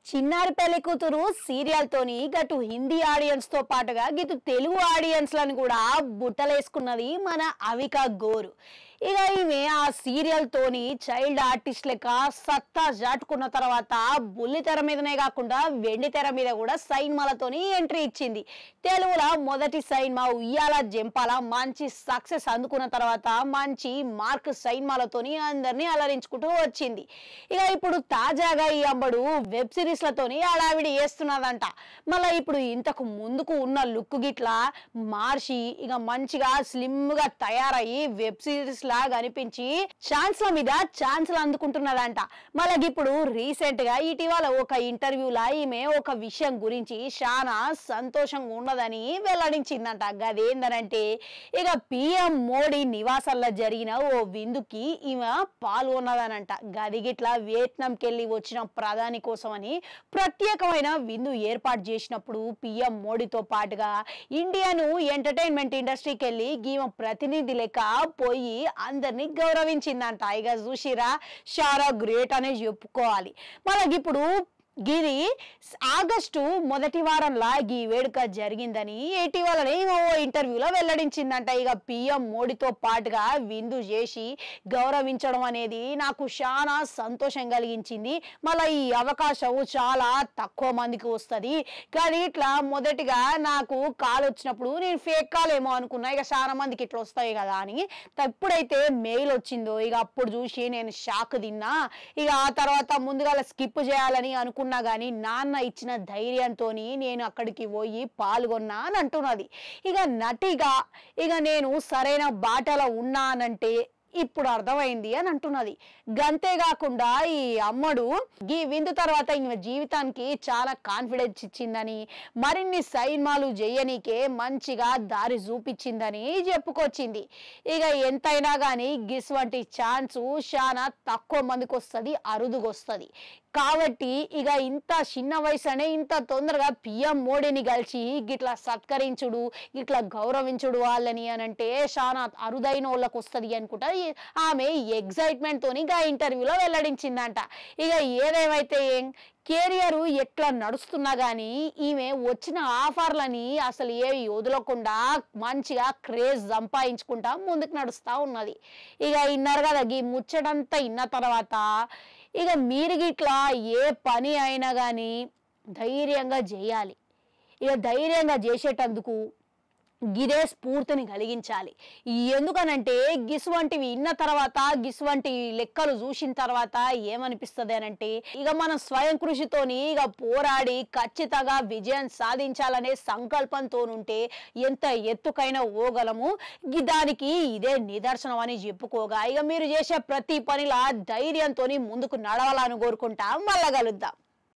చిన్నారి పెళ్లి కూతురు సీరియల్ తోని గటు హిందీ ఆడియన్స్ తో పాటుగా గిటు తెలుగు ఆడియన్స్ లను కూడా బుట్టలేసుకున్నది మన అవిక గోరు. ఇక ఈమె ఆ సీరియల్ తోని చైల్డ్ ఆర్టిస్ట్ లెక్క సత్తా చాటుకున్న తర్వాత బుల్లి తెర మీదనే కాకుండా వెండి తెర మీద కూడా సైన్మాలతోని ఎంట్రీ ఇచ్చింది. తెలుగులో మొదటి సైన్మా ఉయ్యాల జంపాల మంచి సక్సెస్ అందుకున్న తర్వాత మంచి మార్క్ సైన్మాలతోని అందరినీ అలరించుకుంటూ వచ్చింది. ఇక ఇప్పుడు తాజాగా ఈ అమ్మడు వెబ్ సిరీస్ లతోని హడావిడి చేస్తున్నదంట. మళ్ళీ ఇప్పుడు ఇంతకు ముందుకు ఉన్న లుక్ గిట్లా మార్చి ఇక మంచిగా స్లిమ్ గా తయారయ్యి వెబ్ సిరీస్ లాగా అనిపించి ఛాన్స్ల మీద ఛాన్స్లు అందుకుంటున్నదంట. మళ్ళీ ఇప్పుడు రీసెంట్ గా ఇటీవల ఒక ఇంటర్వ్యూలా ఈమె ఒక విషయం గురించి చాలా సంతోషంగా ఉన్నదని వెల్లడించిందంట. గదేందనంటే ఇక పిఎం మోడీ నివాసంలో జరిగిన ఓ విందుకి ఈమె పాల్గొన్నదనంట. గది గిట్లా వియత్నాంకి వెళ్ళి వచ్చిన ప్రధాని కోసం అని ప్రత్యేకమైన విందు ఏర్పాటు చేసినప్పుడు పిఎం మోడీతో పాటుగా ఇండియన్ ఎంటర్టైన్మెంట్ ఇండస్ట్రీకి వెళ్ళి ఈమె ప్రతినిధి లెక్క పోయి అందరినీ గౌరవించిందంట. ఇక చూసిరా చాలా గ్రేట్ అనే చెప్పుకోవాలి. మళ్ళీ ఇప్పుడు గిది ఆగస్టు మొదటి వారంలో ఈ వేడుక జరిగిందని ఇటీవలనే ఓ ఇంటర్వ్యూలో వెల్లడించిందంట. ఇక పిఎం మోడీతో పాటుగా విందు చేసి గౌరవించడం అనేది నాకు చాలా సంతోషం కలిగించింది. మళ్ళీ ఈ అవకాశం చాలా తక్కువ మందికి వస్తుంది. కానీ ఇట్లా మొదటిగా నాకు కాల్ వచ్చినప్పుడు నేను ఫేక్ కాల్ ఏమో అనుకున్నా. ఇక చాలా మందికి ఇట్లా వస్తాయి కదా అని ఎప్పుడైతే మెయిల్ వచ్చిందో ఇక అప్పుడు చూసి నేను షాక్ తిన్నా. ఇక ఆ తర్వాత ముందుగా స్కిప్ చేయాలని అనుకున్నా కానీ నాన్న ఇచ్చిన ధైర్యంతో నేను అక్కడికి పోయి పాల్గొన్నా అని అంటున్నది. ఇక నటిగా ఇక నేను సరైన బాటలో ఉన్నానంటే ఇప్పుడు అర్థమైంది అని అంటున్నది. గంతేకాకుండా ఈ అమ్మడు ఈ విందు తర్వాత ఈమె జీవితానికి చాలా కాన్ఫిడెన్స్ ఇచ్చిందని మరిన్ని సైన్మాలు చేయనీకే మంచిగా దారి చూపించిందని చెప్పుకొచ్చింది. ఇక ఎంతైనా కానీ గిస్ వంటి ఛాన్స్ చాలా తక్కువ మందికి వస్తుంది, అరుదుగా వస్తుంది. కాబట్టి ఇక ఇంత చిన్న వయసునే ఇంత తొందరగా పిఎం మోడీని కలిసి గిట్లా సత్కరించుడు ఇట్లా గౌరవించుడు వాళ్ళని అని అంటే చాలా అరుదైన వాళ్ళకి వస్తుంది అనుకుంటా ఆమె ఎగ్జైట్మెంట్ తోని ఇక ఇంటర్వ్యూలో వెల్లడించిందంట. ఇక ఏదేమైతే కెరియర్ ఎట్లా నడుస్తున్నా కానీ ఈమె వచ్చిన ఆఫర్లని అసలు ఏవి వదలకుండా మంచిగా క్రేజ్ సంపాదించుకుంటా ముందుకు నడుస్తూ ఉన్నది. ఇక ఇన్నారు కదా ఈ ముచ్చటంతా ఇన్న తర్వాత ఇక మీరు గిట్లా ఏ పని అయినా కానీ ధైర్యంగా చేయాలి. ఇక ధైర్యంగా చేసేటందుకు గిదే స్ఫూర్తిని కలిగించాలి. ఎందుకనంటే గిస్ వంటివి ఇన్న తర్వాత గిస్ వంటి లెక్కలు చూసిన తర్వాత ఏమనిపిస్తుంది అనంటే ఇక మనం స్వయం కృషితోని ఇక పోరాడి ఖచ్చితంగా విజయం సాధించాలనే సంకల్పంతో ఉంటే ఎంత ఎత్తుకైనా పోగలము. దానికి ఇదే నిదర్శనం అని చెప్పుకోగా ఇక మీరు చేసే ప్రతి పనిలా ధైర్యంతో ముందుకు నడవాలని కోరుకుంటా. మళ్ళా కలుద్దాం.